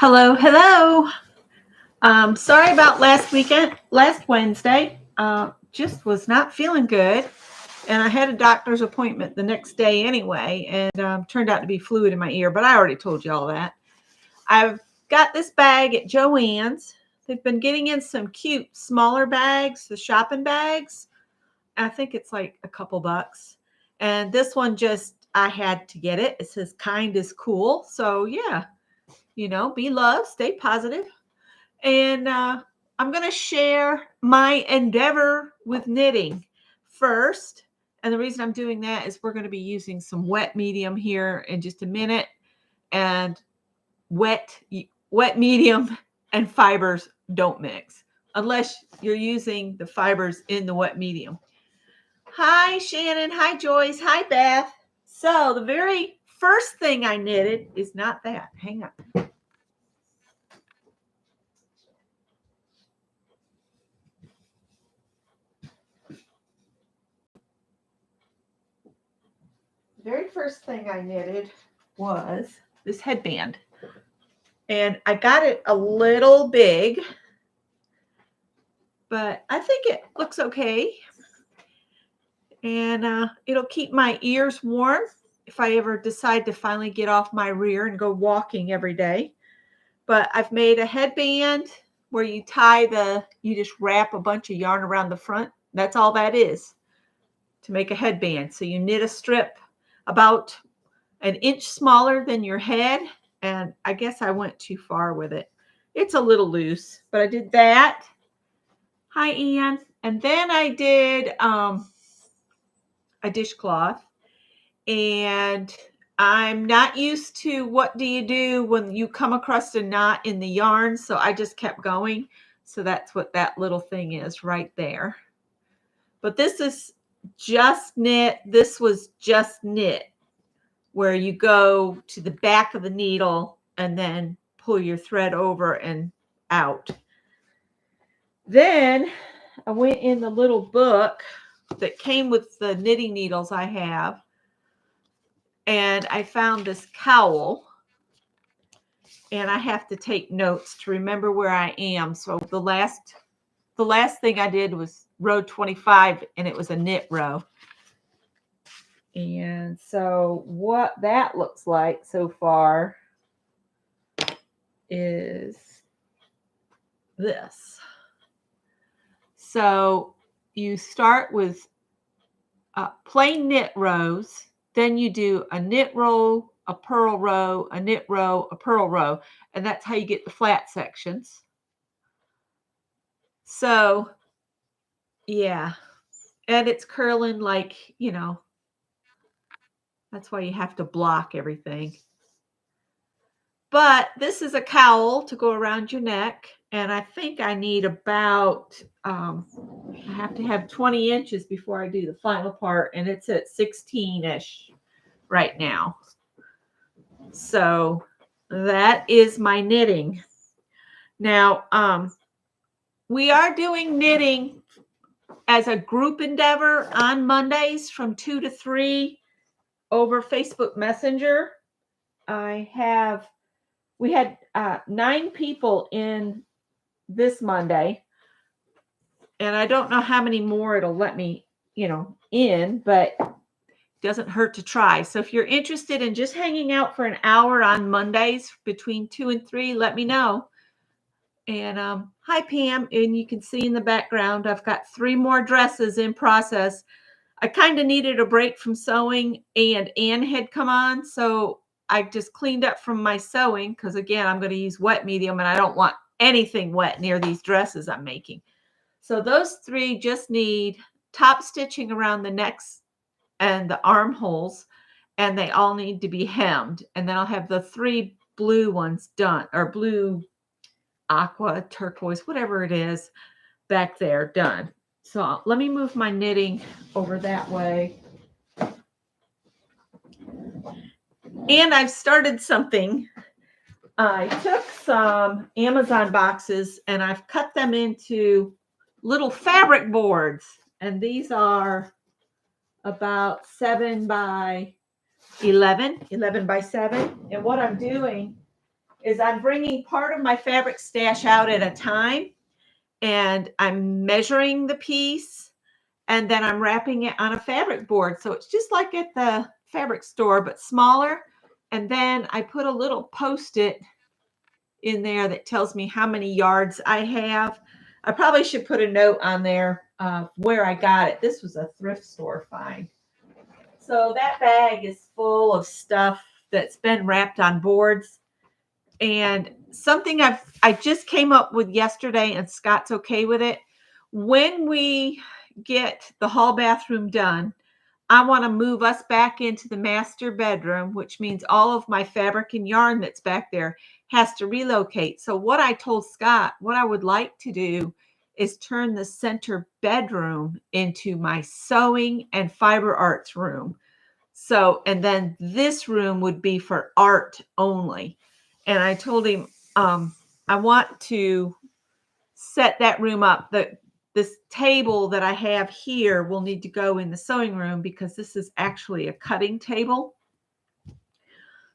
Hello, hello. Sorry about last Wednesday. Just was not feeling good. And I had a doctor's appointment the next day anyway, and turned out to be fluid in my ear, but I already told you all that. I've got this bag at Joann's. They've been getting in some cute smaller bags, the shopping bags. I think it's like a couple bucks. And this one I had to get it. It says kind is cool. So yeah, be love, stay positive. And I'm going to share my endeavor with knitting first. And the reason I'm doing that is we're going to be using some wet medium here in just a minute. And wet medium and fibers don't mix unless you're using the fibers in the wet medium. Hi, Shannon. Hi, Joyce. Hi, Beth. So the very first thing I knitted is not that. Hang on. The very first thing I knitted was this headband. And I got it a little big, but I think it looks okay. And it'll keep my ears warm if I ever decide to finally get off my rear and go walking every day. But I've made a headband where you just wrap a bunch of yarn around the front. That's all that is to make a headband. So you knit a strip about an inch smaller than your head. And I guess I went too far with it. It's a little loose, but I did that. Hi, Ann. And then I did a dishcloth. And I'm not used to what do you do when you come across a knot in the yarn. So I just kept going. So that's what that little thing is right there. But this is just knit. This was just knit, where you go to the back of the needle and then pull your thread over and out. Then I went in the little book that came with the knitting needles I have, and I found this cowl, and I have to take notes to remember where I am. So the last thing I did was row 25, and it was a knit row. And so what that looks like so far is this. So you start with plain knit rows, then you do a knit row, a purl row, a knit row, a purl row, and that's how you get the flat sections. So yeah, and it's curling like, that's why you have to block everything. But this is a cowl to go around your neck. And I think I need about, I have to have 20 inches before I do the final part. And it's at 16-ish right now. So that is my knitting. Now, we are doing knitting as a group endeavor on Mondays from 2 to 3 over Facebook Messenger. We had 9 people in this Monday, and I don't know how many more it'll let me, in, but it doesn't hurt to try. So if you're interested in just hanging out for an hour on Mondays between 2 and 3, let me know. And hi, Pam. And you can see in the background, I've got 3 more dresses in process. I kind of needed a break from sewing, and Anne had come on. So I just cleaned up from my sewing because, again, I'm going to use wet medium, and I don't want anything wet near these dresses I'm making. So those 3 just need top stitching around the necks and the armholes, and they all need to be hemmed. And then I'll have the 3 blue ones done, or blue, aqua, turquoise, whatever it is back there done. So let me move my knitting over that way. And I've started something. I took some Amazon boxes and I've cut them into little fabric boards. And these are about 7 by 11 by 7. And what I'm doing is I'm bringing part of my fabric stash out at a time, and I'm measuring the piece, and then I'm wrapping it on a fabric board. So it's just like at the fabric store, but smaller. And then I put a little Post-it in there that tells me how many yards I have. I probably should put a note on there where I got it. This was a thrift store find. So that bag is full of stuff that's been wrapped on boards. And something I just came up with yesterday, and Scott's okay with it. When we get the hall bathroom done, I want to move us back into the master bedroom, which means all of my fabric and yarn that's back there has to relocate. So what I told Scott, what I would like to do is turn the center bedroom into my sewing and fiber arts room. So, and then this room would be for art only. And I told him, I want to set that room up. This table that I have here will need to go in the sewing room because this is actually a cutting table.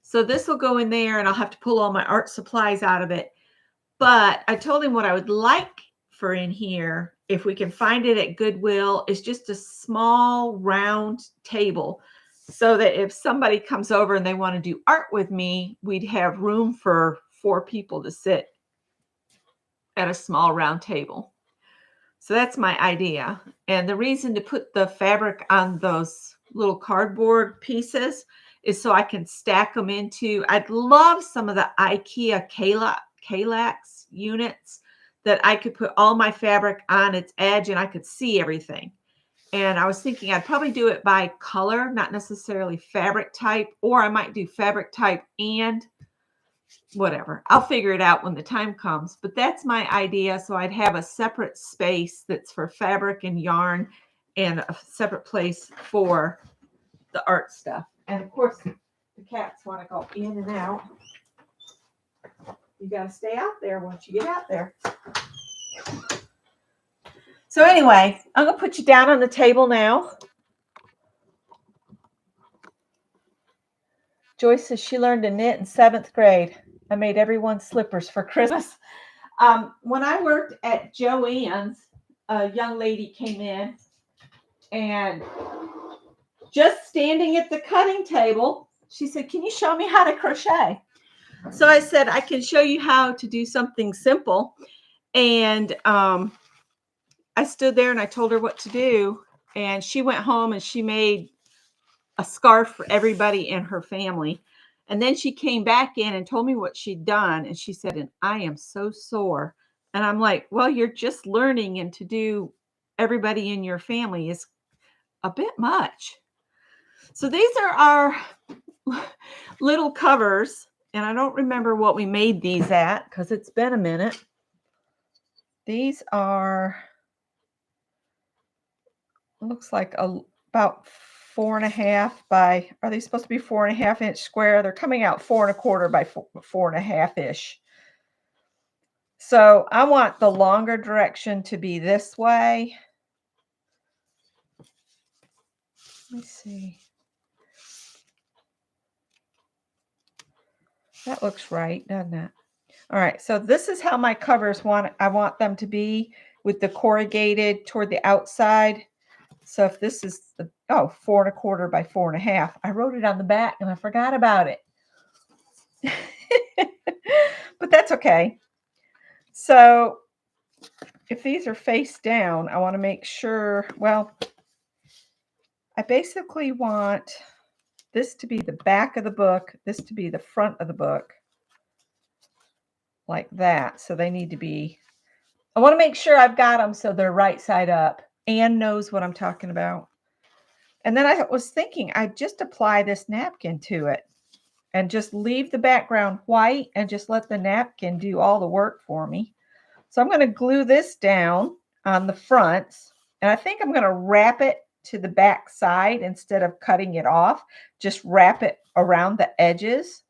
So this will go in there, and I'll have to pull all my art supplies out of it. But I told him what I would like for in here, if we can find it at Goodwill, is just a small round table, so that if somebody comes over and they want to do art with me, we'd have room for 4 people to sit at a small round table. So that's my idea. And the reason to put the fabric on those little cardboard pieces is so I can stack them into, I'd love some of the IKEA Kallax units that I could put all my fabric on its edge and I could see everything. And I was thinking I'd probably do it by color, not necessarily fabric type, or I might do fabric type and whatever. I'll figure it out when the time comes. But that's my idea. So I'd have a separate space that's for fabric and yarn, and a separate place for the art stuff. And of course, the cats want to go in and out. You got to stay out there once you get out there. So anyway, I'm going to put you down on the table now. Joyce says she learned to knit in 7th grade. I made everyone slippers for Christmas. When I worked at Joann's, a young lady came in, and just standing at the cutting table, she said, "Can you show me how to crochet?" So I said, "I can show you how to do something simple." And I stood there and I told her what to do. And she went home and she made a scarf for everybody in her family. And then she came back in and told me what she'd done. And she said, "And I am so sore." And I'm like, well, you're just learning, and to do everybody in your family is a bit much. So these are our little covers. And I don't remember what we made these at because it's been a minute. These are, looks like about 4.5 by, are they supposed to be 4.5 inch square? They're coming out 4.25 by 4.5 ish. So I want the longer direction to be this way. Let me see. That looks right, doesn't it? All right, so this is how my covers I want them to be, with the corrugated toward the outside. So if this is the 4.25 by 4.5, I wrote it on the back and I forgot about it. But that's okay. So if these are face down, I want to make sure, well, I basically want this to be the back of the book, this to be the front of the book, like that. So they need to be, I want to make sure I've got them so they're right side up. Anne knows what I'm talking about. And then I was thinking I'd just apply this napkin to it and just leave the background white and just let the napkin do all the work for me. So I'm going to glue this down on the fronts, and I think I'm going to wrap it to the back side instead of cutting it off. Just wrap it around the edges.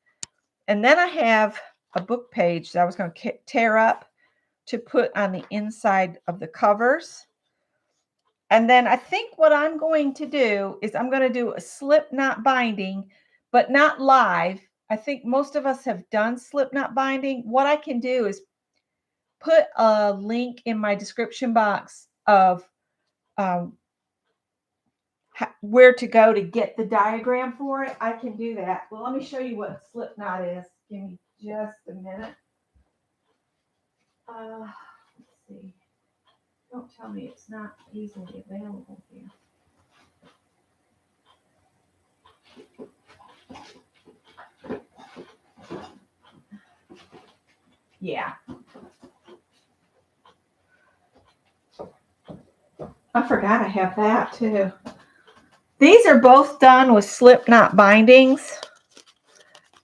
And then I have a book page that I was going to tear up to put on the inside of the covers. And then I think what I'm going to do is I'm going to do a slip knot binding, but not live. I think most of us have done slip knot binding. What I can do is put a link in my description box of um, where to go to get the diagram for it. I can do that. Well, let me show you what a slip knot is. Give me just a minute. Let's see. Don't tell me it's not easily available here. Yeah. I forgot I have that too. These are both done with slip knot bindings.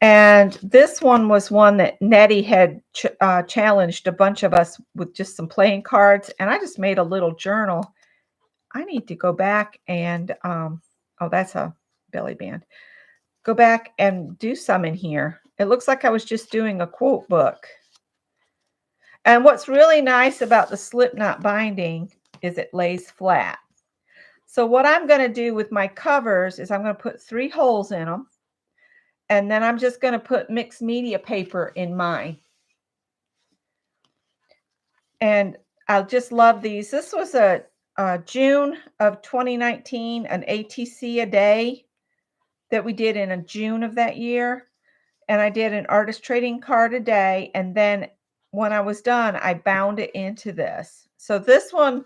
And this one was one that Nettie had challenged a bunch of us with just some playing cards. And I just made a little journal. I need to go back and, oh, that's a belly band. Go back and do some in here. It looks like I was just doing a quote book. And what's really nice about the slip knot binding is it lays flat. So what I'm going to do with my covers is I'm going to put 3 holes in them. And then I'm just going to put mixed media paper in mine. And I just love these. This was a June of 2019, an ATC a day that we did in June of that year. And I did an artist trading card a day. And then when I was done, I bound it into this. So this one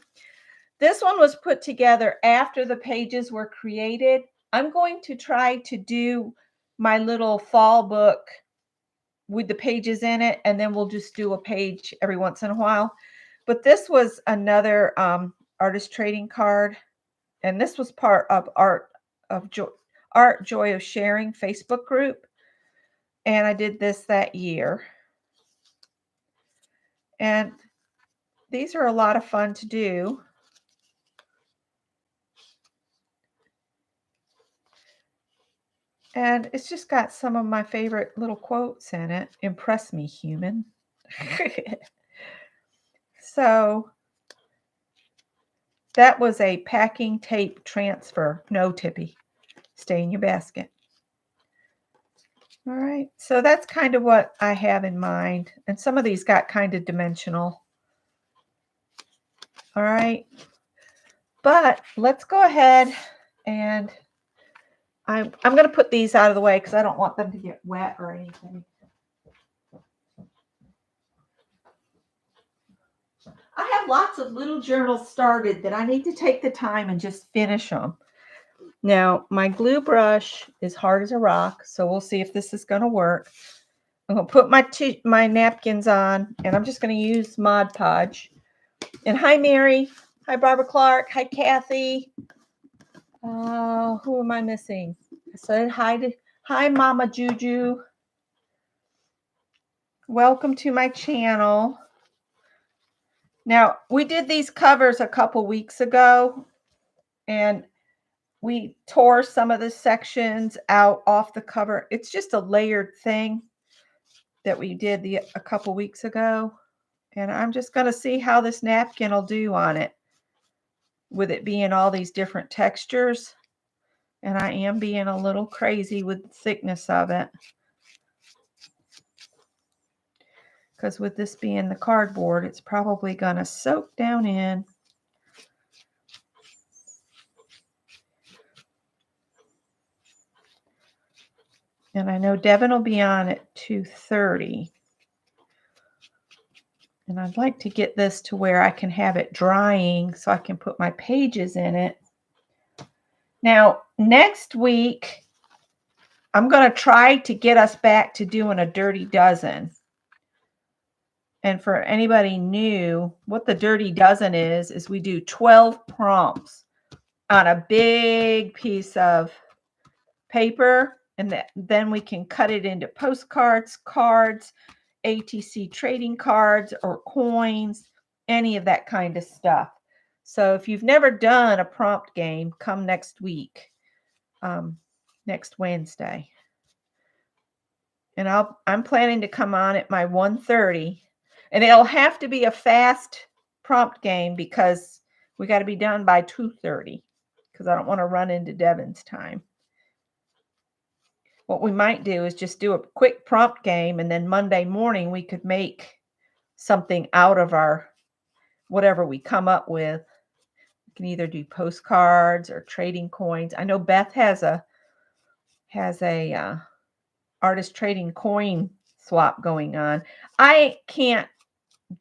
was put together after the pages were created. I'm going to try to do my little fall book with the pages in it, and then we'll just do a page every once in a while. But this was another artist trading card, and this was part of Art Joy of Sharing Facebook group, and I did this that year. And these are a lot of fun to do. And it's just got some of my favorite little quotes in it. Impress me, human. So that was a packing tape transfer. No, Tippy. Stay in your basket. All right. So that's kind of what I have in mind. And some of these got kind of dimensional. All right. But let's go ahead and I'm going to put these out of the way because I don't want them to get wet or anything. I have lots of little journals started that I need to take the time and just finish them. Now, my glue brush is hard as a rock, so we'll see if this is going to work. I'm going to put my napkins on, and I'm just going to use Mod Podge. And hi, Mary. Hi, Barbara Clark. Hi, Kathy. Who am I missing? I said hi, Mama Juju. Welcome to my channel. Now, we did these covers a couple weeks ago, and we tore some of the sections out off the cover. It's just a layered thing that we did a couple weeks ago. And I'm just going to see how this napkin will do on it, with it being all these different textures. And I am being a little crazy with the thickness of it, because with this being the cardboard, it's probably going to soak down in. And I know Devin will be on at 2:30. And I'd like to get this to where I can have it drying so I can put my pages in it. Now, next week, I'm going to try to get us back to doing a Dirty Dozen. And for anybody new, what the Dirty Dozen is we do 12 prompts on a big piece of paper, and then we can cut it into postcards, cards, ATC trading cards, or coins, any of that kind of stuff. So if you've never done a prompt game, come next week, next Wednesday. And I'm planning to come on at my 1:30, and it'll have to be a fast prompt game because we got to be done by 2:30 because I don't want to run into Devin's time. what we might do is just do a quick prompt game, and then Monday morning we could make something out of our whatever we come up with. We can either do postcards or trading coins. I know Beth has a artist trading coin swap going on. I can't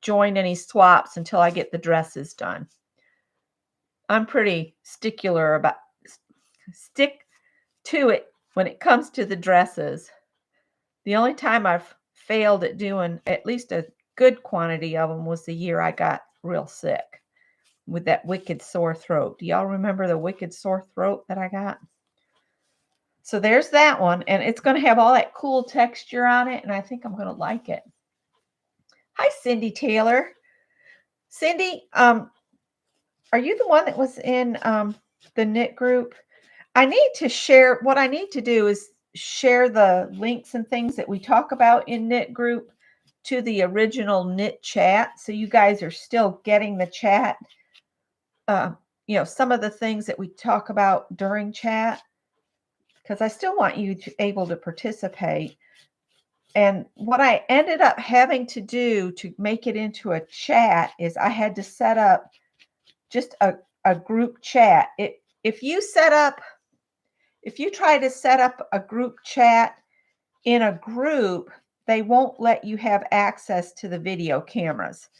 join any swaps until I get the dresses done. I'm pretty stick to it when it comes to the dresses. The only time I've failed at doing at least a good quantity of them was the year I got real sick with that wicked sore throat. Do y'all remember the wicked sore throat that I got? So there's that one, and it's going to have all that cool texture on it, and I think I'm going to like it. Hi, Cindy Taylor. Cindy, are you the one that was in the knit group? I need to share, what I need to do is share the links and things that we talk about in knit group to the original knit chat. So you guys are still getting the chat, some of the things that we talk about during chat, because I still want you to able to participate. And what I ended up having to do to make it into a chat is I had to set up just a group chat. If you try to set up a group chat in a group, they won't let you have access to the video cameras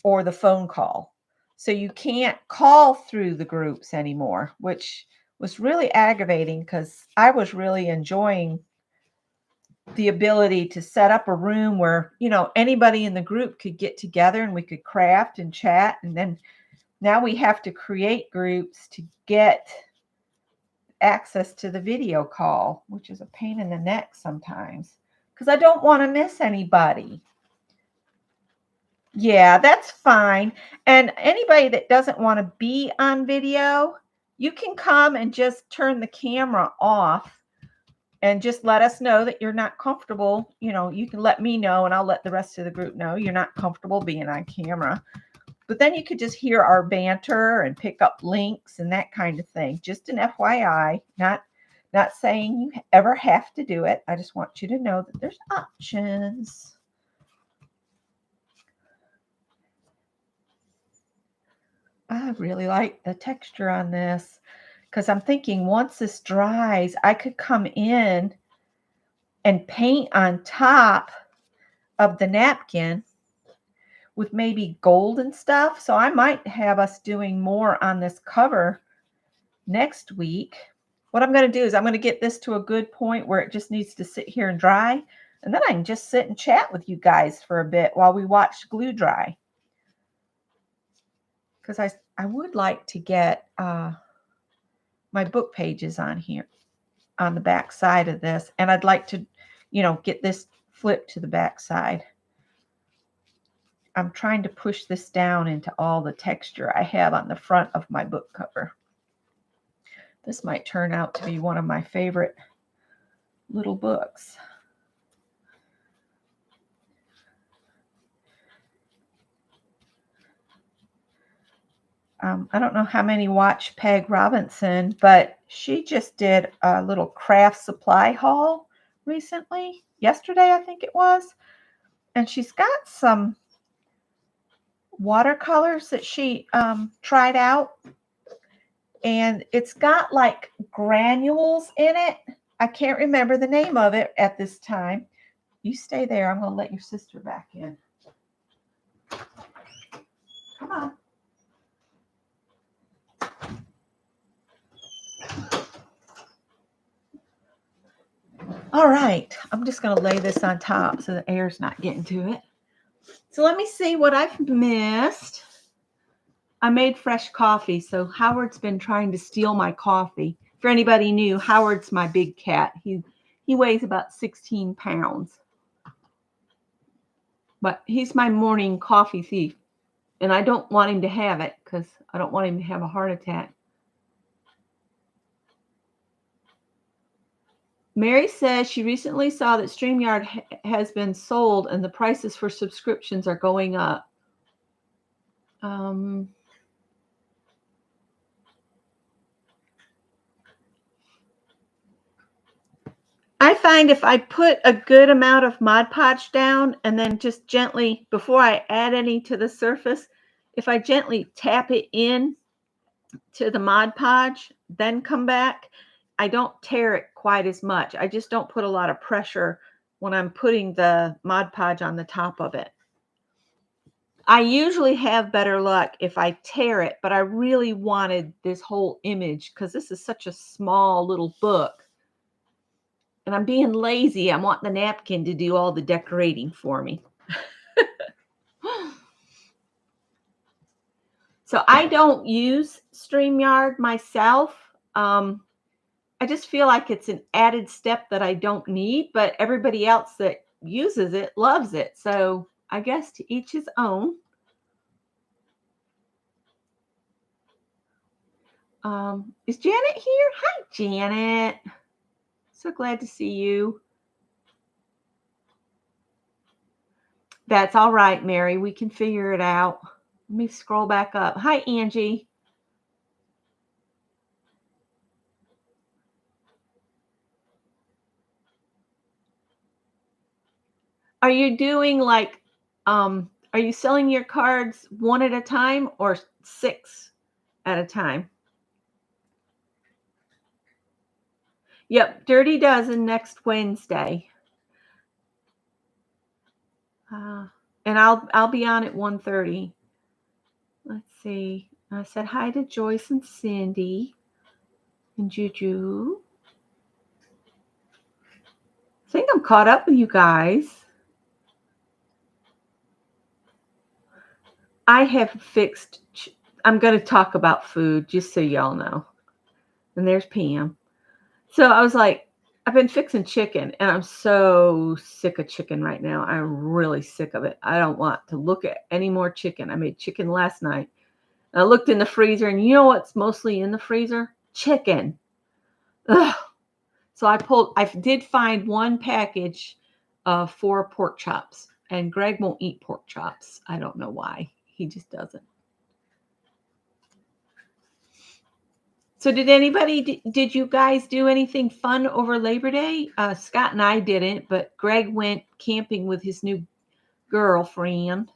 or the phone call. So you can't call through the groups anymore, which was really aggravating because I was really enjoying the ability to set up a room where, anybody in the group could get together and we could craft and chat. And then now we have to create groups to get access to the video call, which is a pain in the neck sometimes because I don't want to miss anybody. Yeah, that's fine. And anybody that doesn't want to be on video, you can come and just turn the camera off and just let us know that you're not comfortable. You can let me know and I'll let the rest of the group know you're not comfortable being on camera. But then you could just hear our banter and pick up links and that kind of thing. Just an FYI, not saying you ever have to do it. I just want you to know that there's options. I really like the texture on this because I'm thinking once this dries, I could come in and paint on top of the napkin with maybe gold and stuff. So I might have us doing more on this cover next week. What I'm going to do is I'm going to get this to a good point where it just needs to sit here and dry. And then I can just sit and chat with you guys for a bit while we watch glue dry. Because I would like to get my book pages on here on the back side of this. And I'd like to, get this flipped to the back side. I'm trying to push this down into all the texture I have on the front of my book cover. This might turn out to be one of my favorite little books. I don't know how many watch Peg Robinson, but she just did a little craft supply haul recently. Yesterday, I think it was. And she's got some watercolors that she tried out. And it's got like granules in it. I can't remember the name of it at this time. You stay there. I'm going to let your sister back in. Come on. All right. I'm just going to lay this on top so the air's not getting to it. So let me see what I've missed. I made fresh coffee, so Howard's been trying to steal my coffee. For anybody new, Howard's my big cat. He weighs about 16 pounds. But he's my morning coffee thief. And I don't want him to have it because I don't want him to have a heart attack. Mary says she recently saw that StreamYard has been sold and the prices for subscriptions are going up. I find if I put a good amount of Mod Podge down and then just gently, before I add any to the surface, if I gently tap it in to the Mod Podge, then come back, I don't tear it quite as much. I just don't put a lot of pressure when I'm putting the Mod Podge on the top of it. I usually have better luck if I tear it, but I really wanted this whole image because this is such a small little book. And I'm being lazy. I want the napkin to do all the decorating for me. So I don't use StreamYard myself. I just feel like it's an added step that I don't need, but everybody else that uses it loves it. So I guess to each his own. Is Janet here? Hi, Janet. So glad to see you. That's all right, Mary. We can figure it out. Let me scroll back up. Hi, Angie. Are you doing like, are you selling your cards one at a time or 6 at a time? Yep, Dirty Dozen next Wednesday. And I'll be on at 1:30. Let's see. I said hi to Joyce and Cindy and Juju. I think I'm caught up with you guys. I have fixed. I'm going to talk about food just so y'all know. And there's Pam. So I was like, I've been fixing chicken and I'm so sick of chicken right now. I'm really sick of it. I don't want to look at any more chicken. I made chicken last night. I looked in the freezer and you know what's mostly in the freezer? Chicken. Ugh. So I did find one package of 4 pork chops and Greg won't eat pork chops. I don't know why. He just doesn't. So did you guys do anything fun over Labor Day? Scott and I didn't, but Greg went camping with his new girlfriend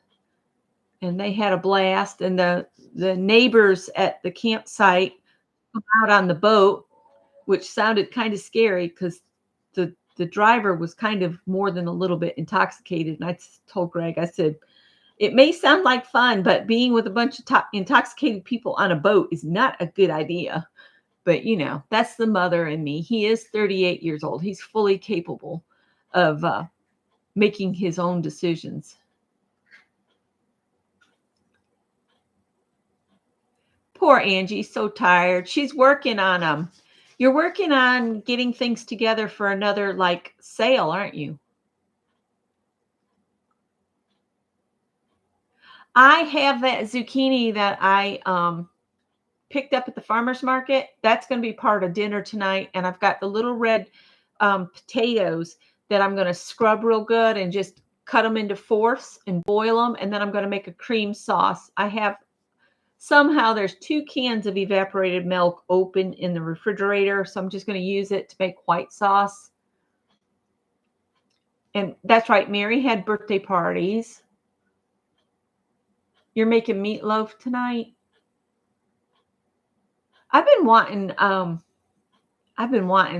and they had a blast. And the neighbors at the campsite come out on the boat, which sounded kind of scary because the driver was kind of more than a little bit intoxicated. And I told Greg, I said, it may sound like fun, but being with a bunch of intoxicated people on a boat is not a good idea. But, you know, that's the mother in me. He is 38 years old. He's fully capable of making his own decisions. Poor Angie, so tired. She's working on you're working on getting things together for another like sale, aren't you? I have that zucchini that I picked up at the farmer's market. That's going to be part of dinner tonight. And I've got the little red potatoes that I'm going to scrub real good and just cut them into fourths and boil them. And then I'm going to make a cream sauce. I have somehow there's 2 cans of evaporated milk open in the refrigerator. So I'm just going to use it to make white sauce. And that's right. Mary had birthday parties. You're making meatloaf tonight. I've been wanting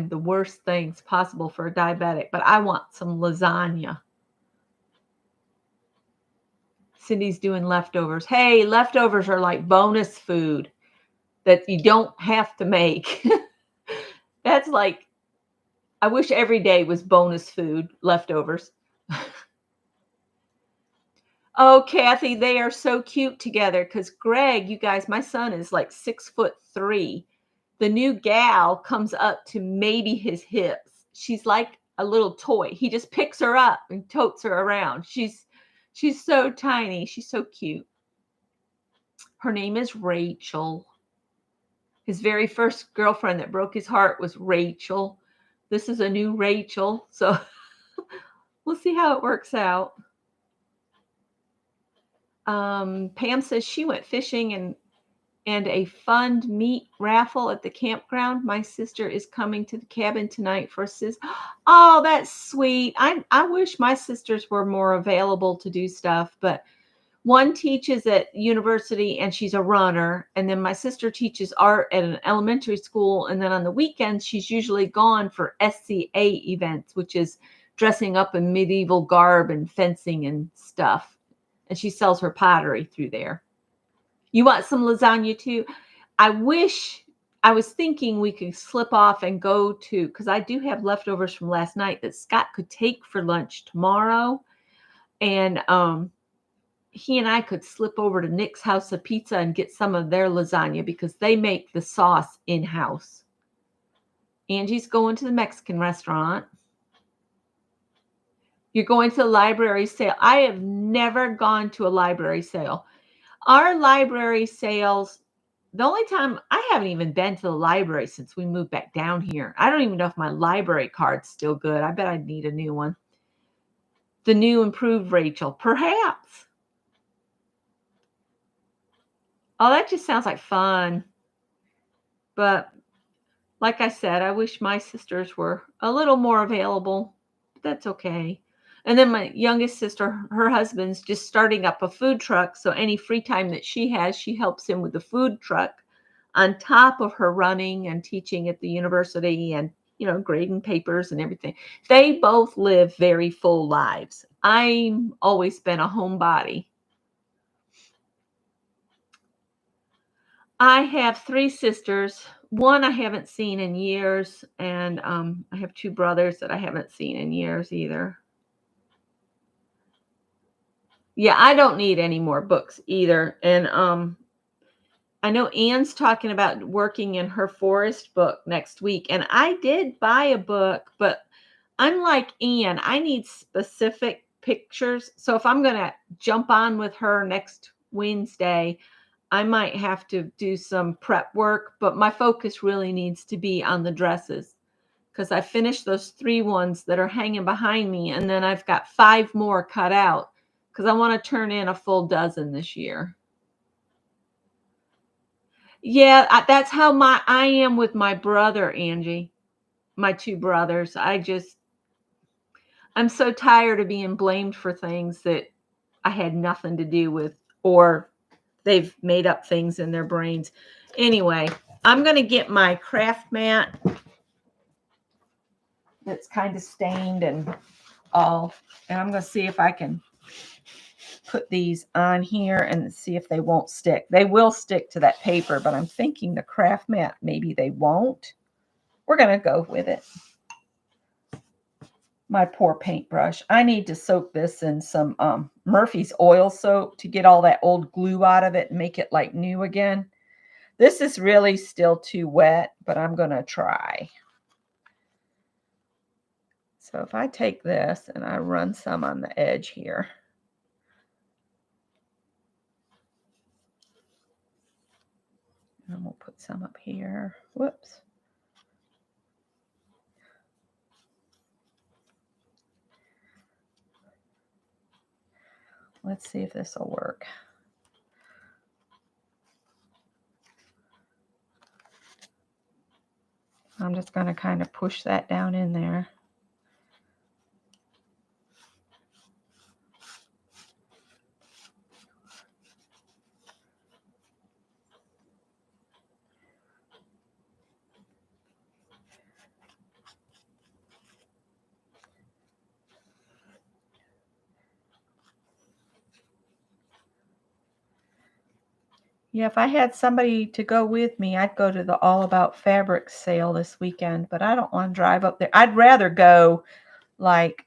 the worst things possible for a diabetic, but I want some lasagna. Cindy's doing leftovers. Hey, leftovers are like bonus food that you don't have to make. That's like, I wish every day was bonus food, leftovers. Oh, Kathy, they are so cute together because Greg, you guys, my son is like 6'3". The new gal comes up to maybe his hips. She's like a little toy. He just picks her up and totes her around. She's so tiny. She's so cute. Her name is Rachel. His very first girlfriend that broke his heart was Rachel. This is a new Rachel. So we'll see how it works out. Pam says she went fishing and and a fund meat raffle at the campground. My sister is coming to the cabin tonight for sis. Oh, that's sweet. I wish my sisters were more available to do stuff, but one teaches at university and she's a runner. And then my sister teaches art at an elementary school. And then on the weekends, she's usually gone for SCA events, which is dressing up in medieval garb and fencing and stuff. And she sells her pottery through there. You want some lasagna too? I was thinking we could slip off and go to, because I do have leftovers from last night that Scott could take for lunch tomorrow. And he and I could slip over to Nick's House of Pizza and get some of their lasagna because they make the sauce in-house. Angie's going to the Mexican restaurant. You're going to the library sale. I have never gone to a library sale. Our library sales, the only time I haven't even been to the library since we moved back down here. I don't even know if my library card's still good. I bet I'd need a new one. The new improved Rachel, perhaps. Oh, that just sounds like fun. But like I said, I wish my sisters were a little more available. But that's okay. And then my youngest sister, her husband's just starting up a food truck. So any free time that she has, she helps him with the food truck on top of her running and teaching at the university and, grading papers and everything. They both live very full lives. I've always been a homebody. I have 3 sisters. One I haven't seen in years, and I have 2 brothers that I haven't seen in years either. Yeah, I don't need any more books either. And I know Anne's talking about working in her forest book next week, and I did buy a book, but unlike Anne, I need specific pictures. So if I'm going to jump on with her next Wednesday, I might have to do some prep work, but my focus really needs to be on the dresses because I finished those 3 ones that are hanging behind me, and then I've got 5 more cut out because I want to turn in a full dozen this year. Yeah, that's how I am with my brother, Angie, my 2 brothers. I'm so tired of being blamed for things that I had nothing to do with, or they've made up things in their brains. Anyway, I'm going to get my craft mat that's kind of stained and all, and I'm going to see if I can put these on here and see if they won't stick. They will stick to that paper, but I'm thinking the craft mat, maybe they won't. We're going to go with it. My poor paintbrush. I need to soak this in some Murphy's oil soap to get all that old glue out of it and make it like new again. This is really still too wet, but I'm going to try. So if I take this and I run some on the edge here. And we'll put some up here. Whoops. Let's see if this will work. I'm just going to kind of push that down in there. Yeah, if I had somebody to go with me, I'd go to the All About Fabrics sale this weekend, but I don't want to drive up there. I'd rather go like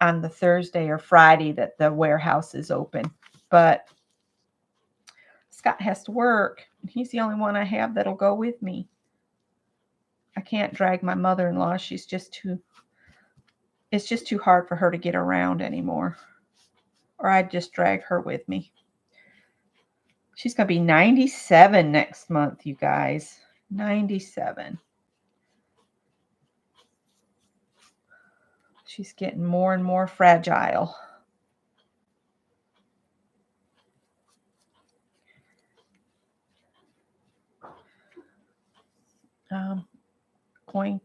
on the Thursday or Friday that the warehouse is open. But Scott has to work. He's the only one I have that'll go with me. I can't drag my mother-in-law. It's just too hard for her to get around anymore. Or I'd just drag her with me. She's going to be 97 next month, you guys. 97. She's getting more and more fragile.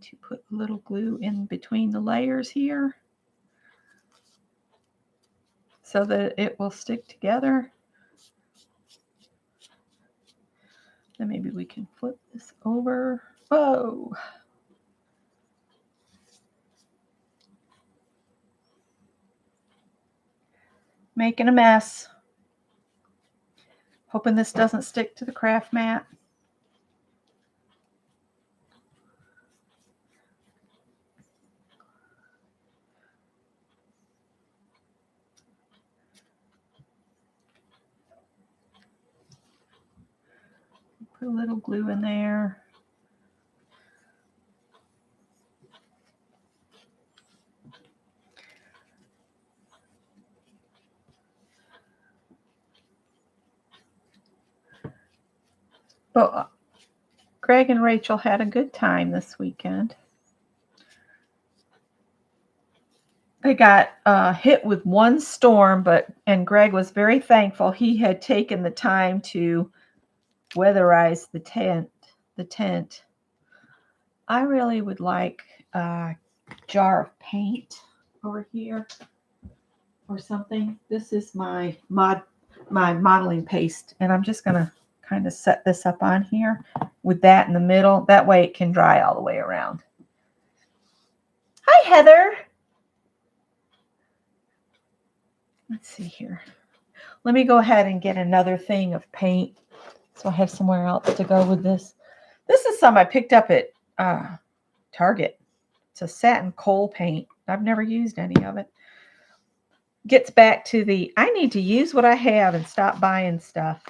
to put a little glue in between the layers here so that it will stick together. Then maybe we can flip this over. Whoa! Making a mess. Hoping this doesn't stick to the craft mat. Put a little glue in there. But Greg and Rachel had a good time this weekend. They got hit with one storm, and Greg was very thankful he had taken the time to weatherize the tent. I really would like a jar of paint over here or something. This is my modeling paste, and I'm just gonna kind of set this up on here with that in the middle. That way it can dry all the way around. Hi, Heather. Let's see here. Let me go ahead and get another thing of paint so I have somewhere else to go with this. This is some I picked up at Target. It's a satin coal paint. I've never used any of it. Gets back to the, I need to use what I have and stop buying stuff.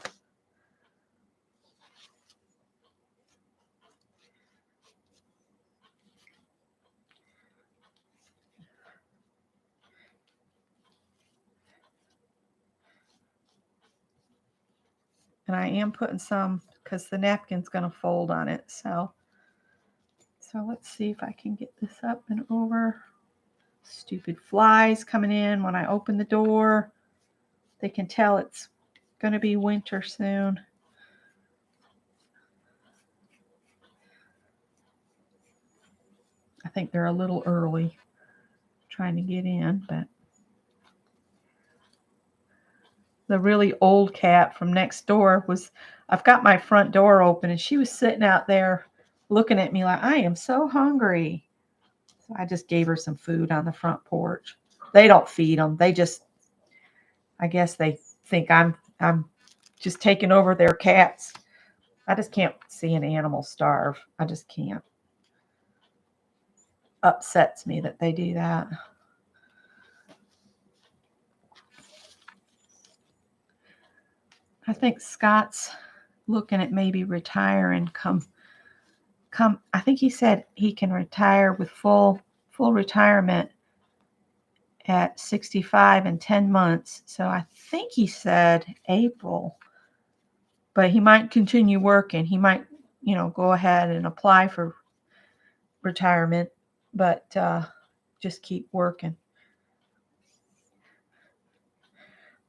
And I am putting some because the napkin's going to fold on it. So let's see if I can get this up and over. Stupid flies coming in when I open the door. They can tell it's going to be winter soon. I think they're a little early trying to get in, but the really old cat from next door I've got my front door open and she was sitting out there looking at me like, I am so hungry. So I just gave her some food on the front porch. They don't feed them. I guess they think I'm just taking over their cats. I just can't see an animal starve. I just can't. Upsets me that they do that. I think Scott's looking at maybe retire and come. I think he said he can retire with full retirement at 65 in 10 months. So I think he said April, but he might continue working. He might, go ahead and apply for retirement, but just keep working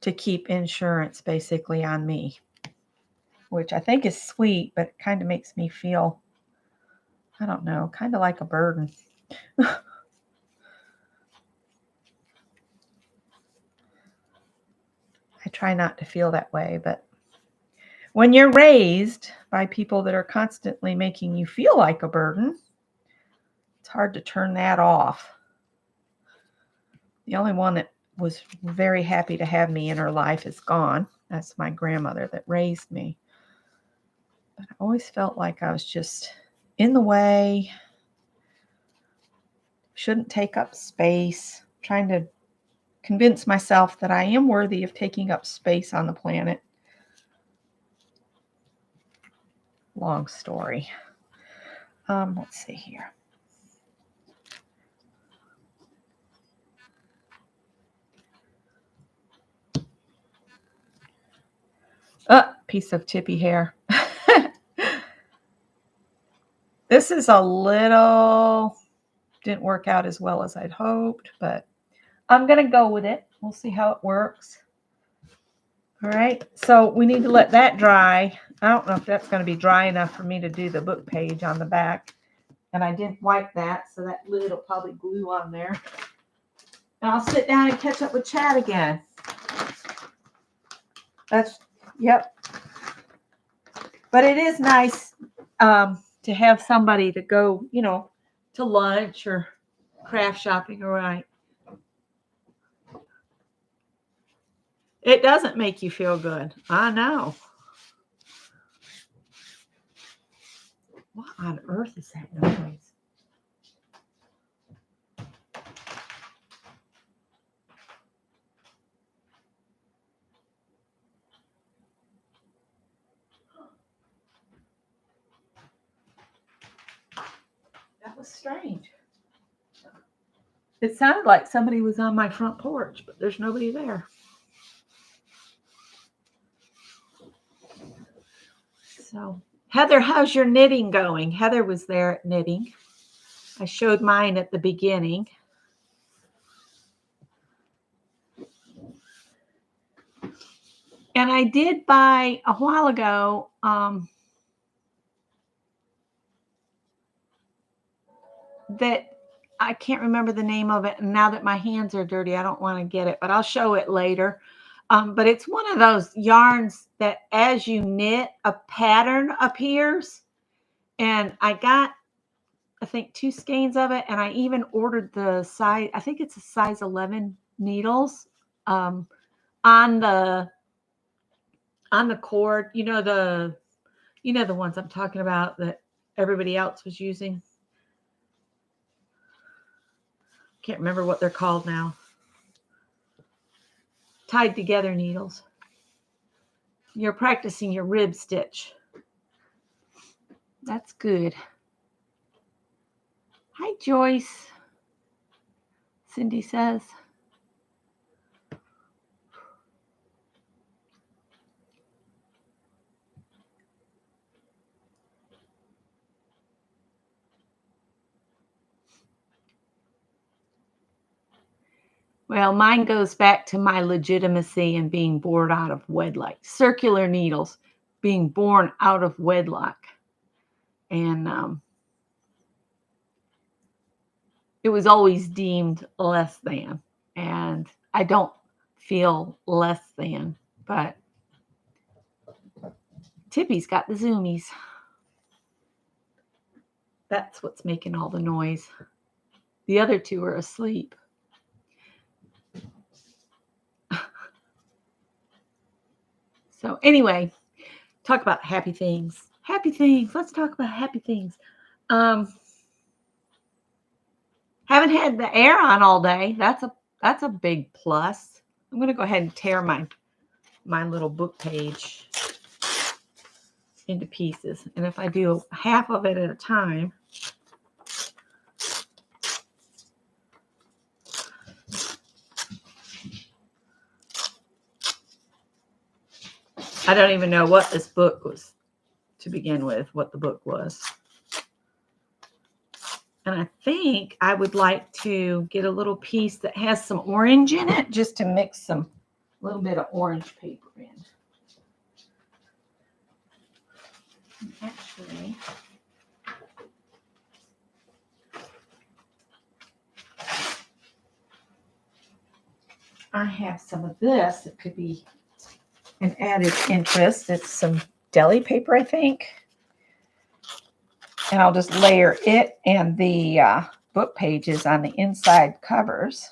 to keep insurance basically on me, which I think is sweet, but it kind of makes me feel, I don't know, kind of like a burden. I try not to feel that way, but when you're raised by people that are constantly making you feel like a burden, it's hard to turn that off. The only one that was very happy to have me in her life is gone. That's my grandmother that raised me. But I always felt like I was just in the way, shouldn't take up space, trying to convince myself that I am worthy of taking up space on the planet. Long story. Let's see here. Piece of tippy hair. This is didn't work out as well as I'd hoped, but I'm going to go with it. We'll see how it works. All right, so we need to let that dry. I don't know if that's going to be dry enough for me to do the book page on the back. And I didn't wipe that, so that lid will probably glue on there. And I'll sit down and catch up with Chad again. Yep. But it is nice to have somebody to go, to lunch or craft shopping, all right. It doesn't make you feel good. I know. What on earth is that noise? That was strange. It sounded like somebody was on my front porch, but there's nobody there. So, Heather, how's your knitting going? Heather was there at knitting. I showed mine at the beginning. And I did buy a while ago that I can't remember the name of it. And now that my hands are dirty, I don't want to get it, but I'll show it later. But it's one of those yarns that as you knit, a pattern appears. And I got, I think, 2 skeins of it. And I even ordered the size, I think it's a size 11 needles on the cord. The ones I'm talking about that everybody else was using. Can't remember what they're called now. Tied together needles. You're practicing your rib stitch. That's good. Hi, Joyce. Cindy says. Well, mine goes back to my legitimacy and being born out of wedlock. Circular needles being born out of wedlock. And it was always deemed less than. And I don't feel less than, but Tippy's got the zoomies. That's what's making all the noise. The other 2 are asleep. So anyway, talk about happy things. Happy things. Let's talk about happy things. Haven't had the air on all day. That's a big plus. I'm going to go ahead and tear my little book page into pieces. And if I do half of it at a time, I don't even know what this book was to begin with, what the book was. And I think I would like to get a little piece that has some orange in it, just to mix a little bit of orange paper in. And actually, I have some of this. It could be an added interest. It's some deli paper, I think. And I'll just layer it and the book pages on the inside covers.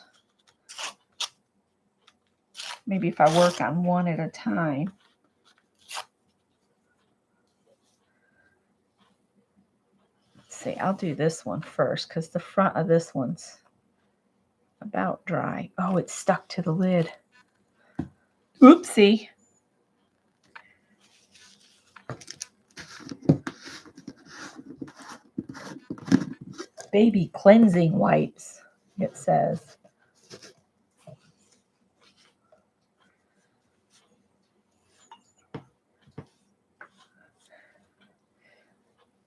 Maybe if I work on one at a time. Let's see, I'll do this one first because the front of this one's about dry. Oh, it's stuck to the lid. Oopsie. Baby cleansing wipes, it says.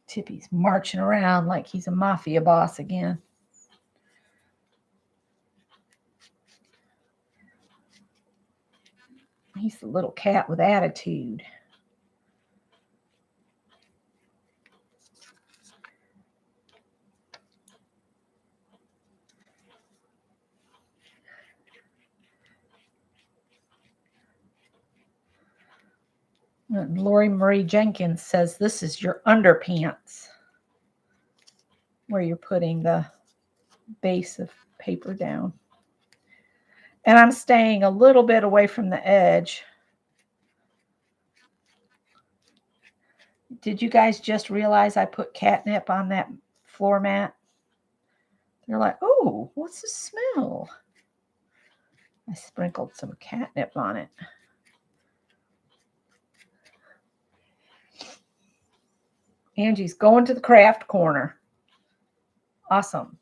Tippy's marching around like he's a mafia boss again. He's the little cat with attitude. Lori Marie Jenkins says this is your underpants, where you're putting the base of paper down. And I'm staying a little bit away from the edge. Did you guys just realize I put catnip on that floor mat? They're like, oh, what's the smell? I sprinkled some catnip on it. Angie's going to the craft corner. Awesome.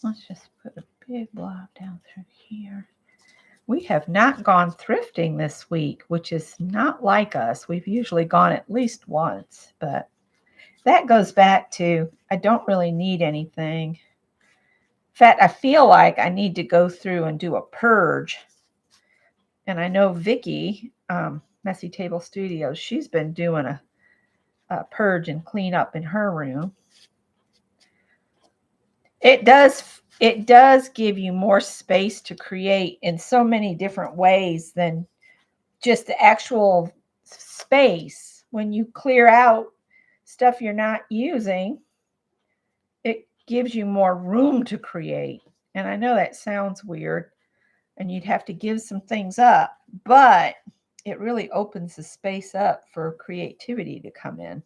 Let's just put a big blob down through here. We have not gone thrifting this week, which is not like us. We've usually gone at least once, but that goes back to I don't really need anything. In fact, I feel like I need to go through and do a purge. And I know Vicki, Messy Table Studios, she's been doing a purge and clean up in her room. It does give you more space to create in so many different ways than just the actual space. When you clear out stuff you're not using, it gives you more room to create. And I know that sounds weird and you'd have to give some things up, but it really opens the space up for creativity to come in.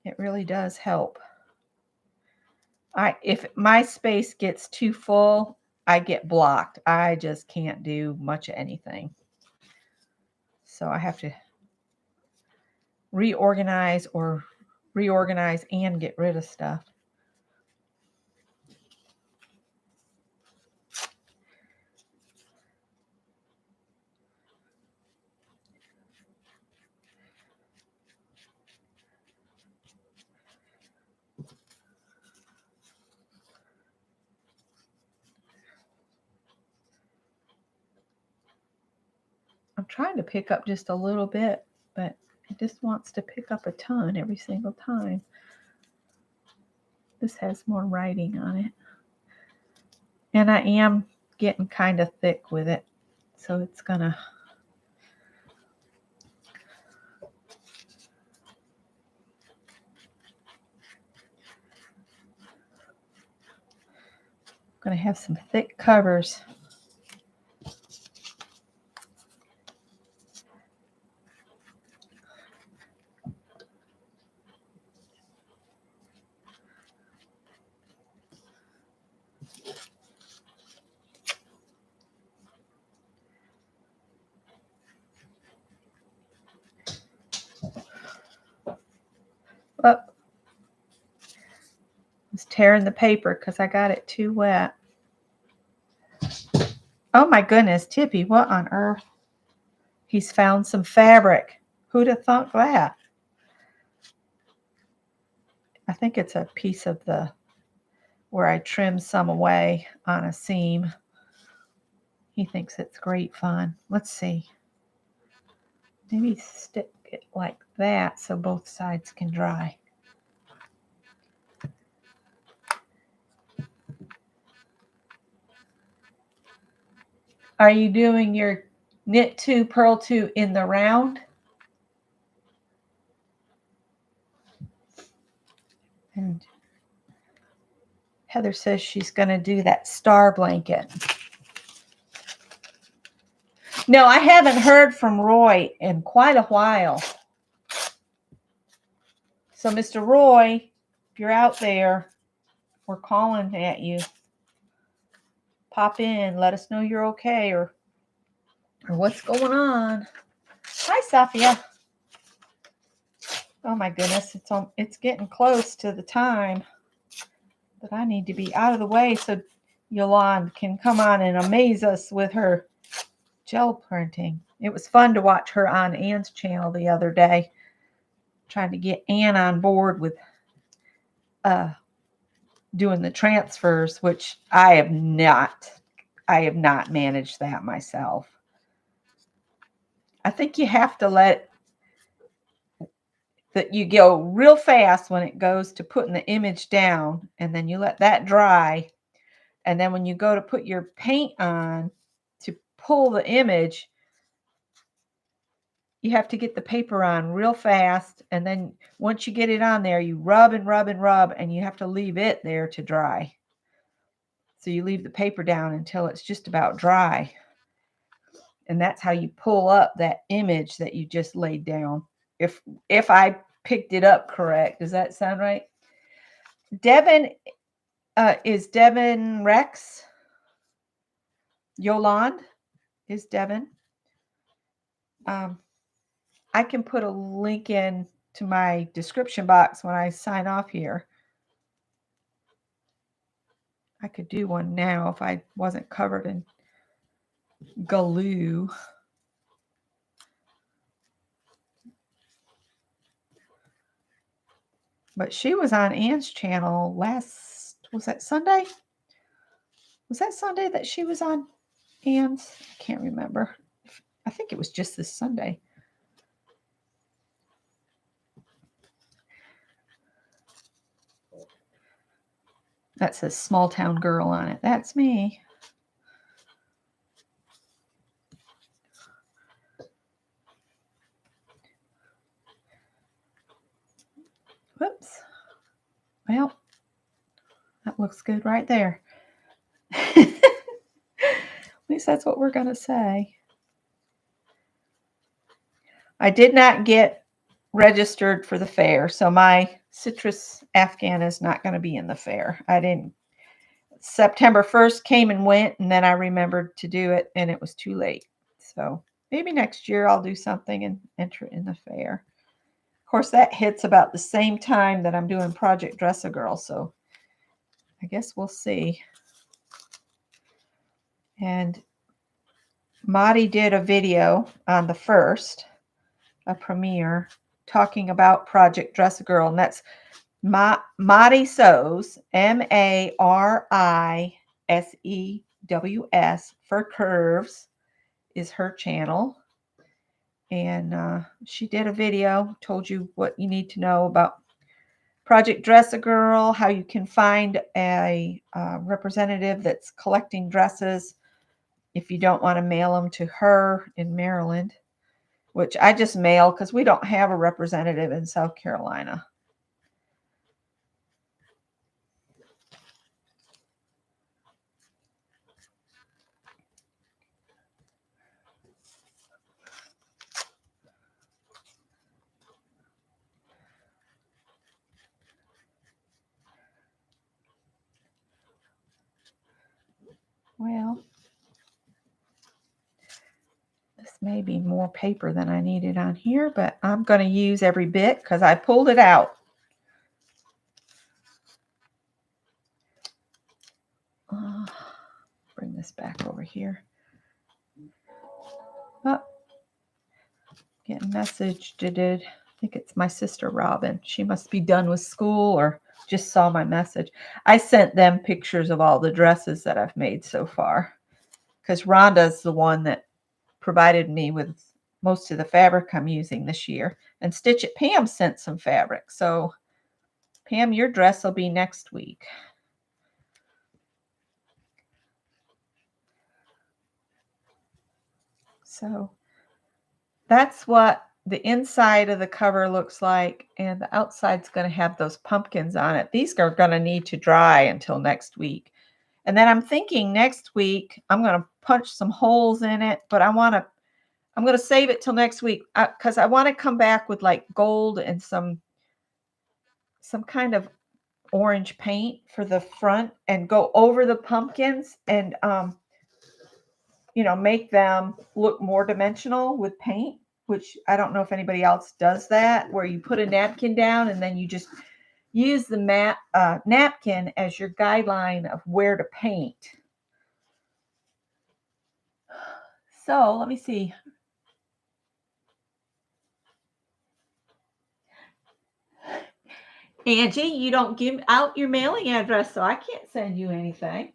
It really does help. If my space gets too full, I get blocked. I just can't do much of anything. So I have to reorganize and get rid of stuff. I'm trying to pick up just a little bit, but it just wants to pick up a ton every single time. This has more writing on it. And I am getting kind of thick with it. So it's going to have some thick covers. Oh, I was tearing the paper because I got it too wet. Oh my goodness, Tippy, what on earth? He's found some fabric. Who'd have thought that? I think it's a piece of where I trimmed some away on a seam. He thinks it's great fun. Let's see. Maybe stick it like that so both sides can dry. Are you doing your knit 2, purl 2 in the round? And Heather says she's going to do that star blanket. No, I haven't heard from Roy in quite a while. So, Mr. Roy, if you're out there, we're calling at you. Pop in, let us know you're okay or what's going on. Hi, Safia. Oh my goodness, it's getting close to the time that I need to be out of the way so Yolande can come on and amaze us with her gel printing. It was fun to watch her on Anne's channel the other day, trying to get Anne on board with doing the transfers, which I have not. I have not managed that myself. I think you have to let that you go real fast when it goes to putting the image down, and then you let that dry. And then when you go to put your paint on to pull the image, you have to get the paper on real fast. And then once you get it on there, you rub and rub and rub, and you have to leave it there to dry. So you leave the paper down until it's just about dry. And that's how you pull up that image that you just laid down. If I picked it up correct. Does that sound right? Devin, is Devin Rex? Yolande is Devin. I can put a link in to my description box when I sign off here. I could do one now if I wasn't covered in glue. But she was on Ann's channel was that Sunday? Was that Sunday that she was on Ann's? I can't remember. I think it was just this Sunday. That says small town girl on it. That's me. Whoops. Well, that looks good right there. At least that's what we're going to say. I did not get registered for the fair, so my citrus Afghan is not going to be in the fair. I didn't. September 1st came and went, and then I remembered to do it, and it was too late. So maybe next year I'll do something and enter in the fair. Of course, that hits about the same time that I'm doing Project Dress-A-Girl, so I guess we'll see. And Maddie did a video on the 1st, a premiere, talking about Project Dress-A-Girl, and that's Maddie Sews, MARISEWS for Curves is her channel. And she did a video, told you what you need to know about Project Dress-A-Girl, how you can find a representative that's collecting dresses if you don't want to mail them to her in Maryland, which I just mail because we don't have a representative in South Carolina. Well, this may be more paper than I needed on here, but I'm going to use every bit because I pulled it out. Bring this back over here. Oh, getting messaged. I think it's my sister Robin. She must be done with school or just saw my message. I sent them pictures of all the dresses that I've made so far because Rhonda's the one that provided me with most of the fabric I'm using this year. And Stitch It Pam sent some fabric. So Pam, your dress will be next week. So that's what the inside of the cover looks like, and the outside's going to have those pumpkins on it. These are going to need to dry until next week. And then I'm thinking next week I'm going to punch some holes in it, but I'm going to save it till next week because I want to come back with like gold and some kind of orange paint for the front and go over the pumpkins and make them look more dimensional with paint, which I don't know if anybody else does that, where you put a napkin down and then you just use the napkin as your guideline of where to paint. So let me see. Angie, you don't give out your mailing address, so I can't send you anything.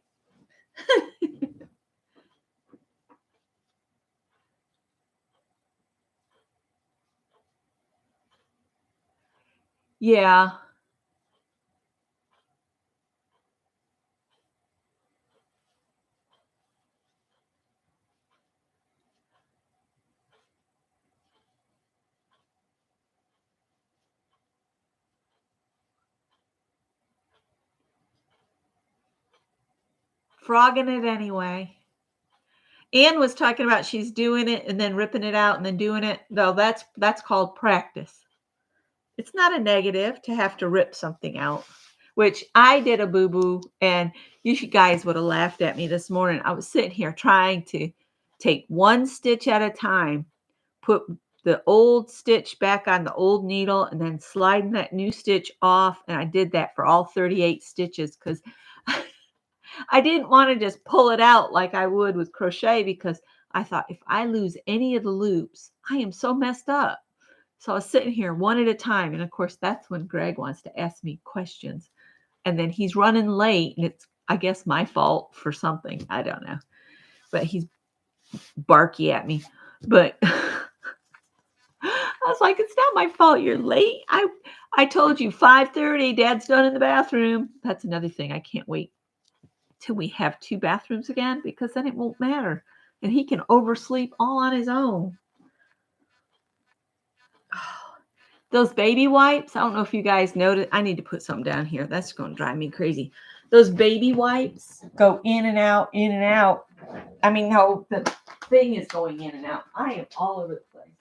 Yeah. Frogging it anyway. Ann was talking about she's doing it and then ripping it out and then doing it. Though that's called practice. It's not a negative to have to rip something out, which I did a boo-boo, and guys would have laughed at me this morning. I was sitting here trying to take one stitch at a time, put the old stitch back on the old needle, and then sliding that new stitch off. And I did that for all 38 stitches because I didn't want to just pull it out like I would with crochet, because I thought if I lose any of the loops, I am so messed up. So I was sitting here one at a time. And of course, that's when Greg wants to ask me questions. And then he's running late, and it's, I guess, my fault for something. I don't know. But he's barky at me. But I was like, it's not my fault you're late. I told you 5:30, Dad's done in the bathroom. That's another thing. I can't wait till we have 2 bathrooms again, because then it won't matter. And he can oversleep all on his own. Those baby wipes, I don't know if you guys noticed. I need to put something down here. That's going to drive me crazy. Those baby wipes go in and out, in and out. I mean, no, the thing is going in and out. I am all over the place.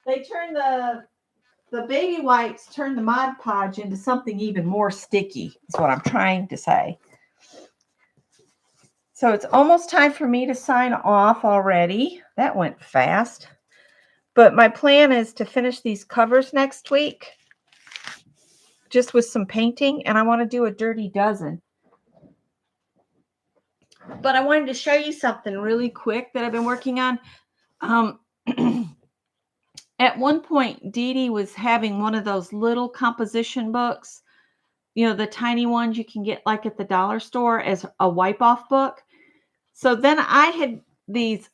They turn the baby wipes turn the Mod Podge into something even more sticky, is what I'm trying to say. So it's almost time for me to sign off already. That went fast. But my plan is to finish these covers next week, just with some painting, and I want to do a dirty dozen. But I wanted to show you something really quick that I've been working on. At one point, Dee Dee was having one of those little composition books, the tiny ones you can get like at the dollar store as a wipe-off book. So then I had these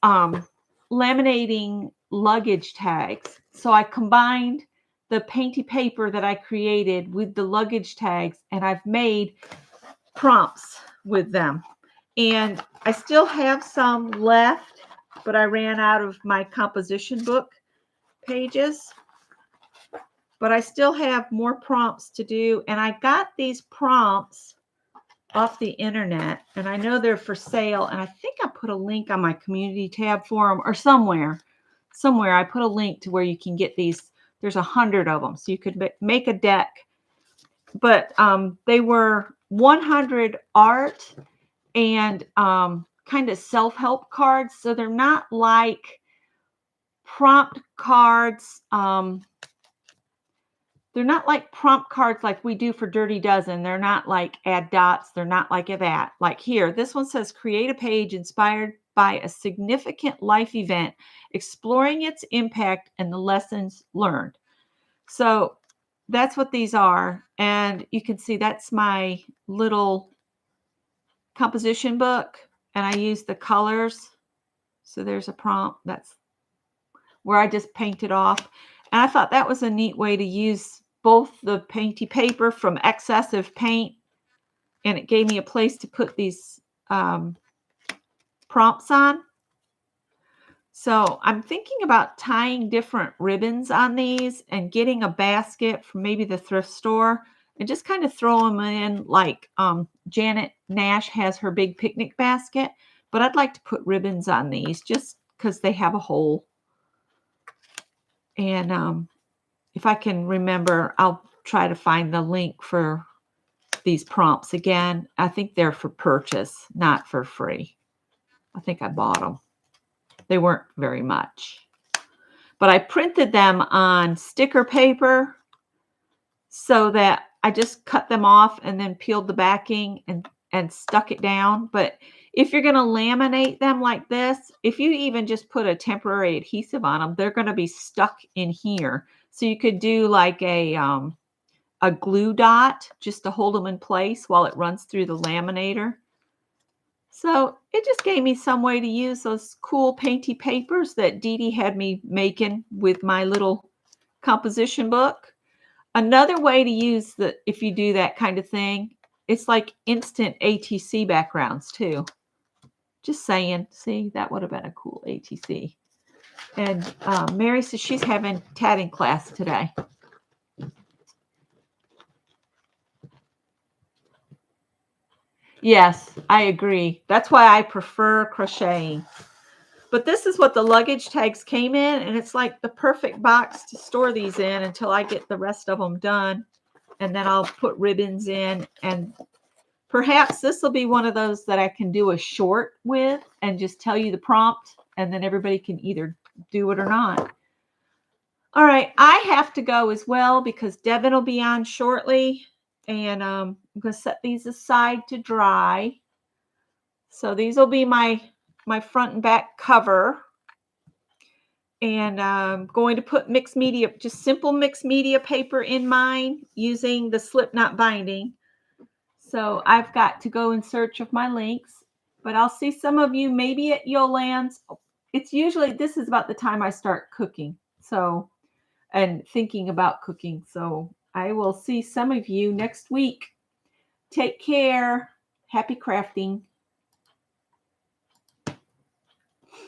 laminating luggage tags. So I combined the painty paper that I created with the luggage tags, and I've made prompts with them. And I still have some left, but I ran out of my composition book pages. But I still have more prompts to do. And I got these prompts off the internet, and I know they're for sale. And I think I put a link on my community tab for them, or somewhere I put a link to where you can get these. There's 100 of them, so you could make a deck. But they were 100 art and kind of self-help cards. So they're not like prompt cards. They're not like prompt cards like we do for Dirty Dozen. They're not like add dots. They're not like that. Like here, this one says create a page inspired by a significant life event, exploring its impact and the lessons learned. So that's what these are. And you can see that's my little composition book, and I use the colors. So there's a prompt. That's where I just painted off. And I thought that was a neat way to use both the painty paper from excessive paint, and it gave me a place to put these prompts on. So I'm thinking about tying different ribbons on these and getting a basket from maybe the thrift store and just kind of throw them in like Janet Nash has her big picnic basket. But I'd like to put ribbons on these just because they have a hole. And if I can remember, I'll try to find the link for these prompts again. I think they're for purchase, not for free. I think I bought them. They weren't very much. But I printed them on sticker paper so that I just cut them off and then peeled the backing and stuck it down. But if you're going to laminate them like this, if you even just put a temporary adhesive on them, they're going to be stuck in here. So you could do like a glue dot just to hold them in place while it runs through the laminator. So it just gave me some way to use those cool painty papers that Dee Dee had me making with my little composition book. Another way to use if you do that kind of thing, it's like instant ATC backgrounds too. Just saying. See, that would have been a cool ATC. And Mary says she's having tatting class today. Yes, I agree. That's why I prefer crocheting. But this is what the luggage tags came in, and it's like the perfect box to store these in until I get the rest of them done. And then I'll put ribbons in, and perhaps this will be one of those that I can do a short with and just tell you the prompt, and then everybody can either do it or not. All right, I have to go as well because Devin will be on shortly, and I'm going to set these aside to dry. So these will be my front and back cover. And I'm going to put mixed media, just simple mixed media paper in mine using the slip knot binding. So I've got to go in search of my links, but I'll see some of you maybe at Yolan's. It's usually, this is about the time I start cooking. So, and thinking about cooking. So I will see some of you next week. Take care. Happy crafting.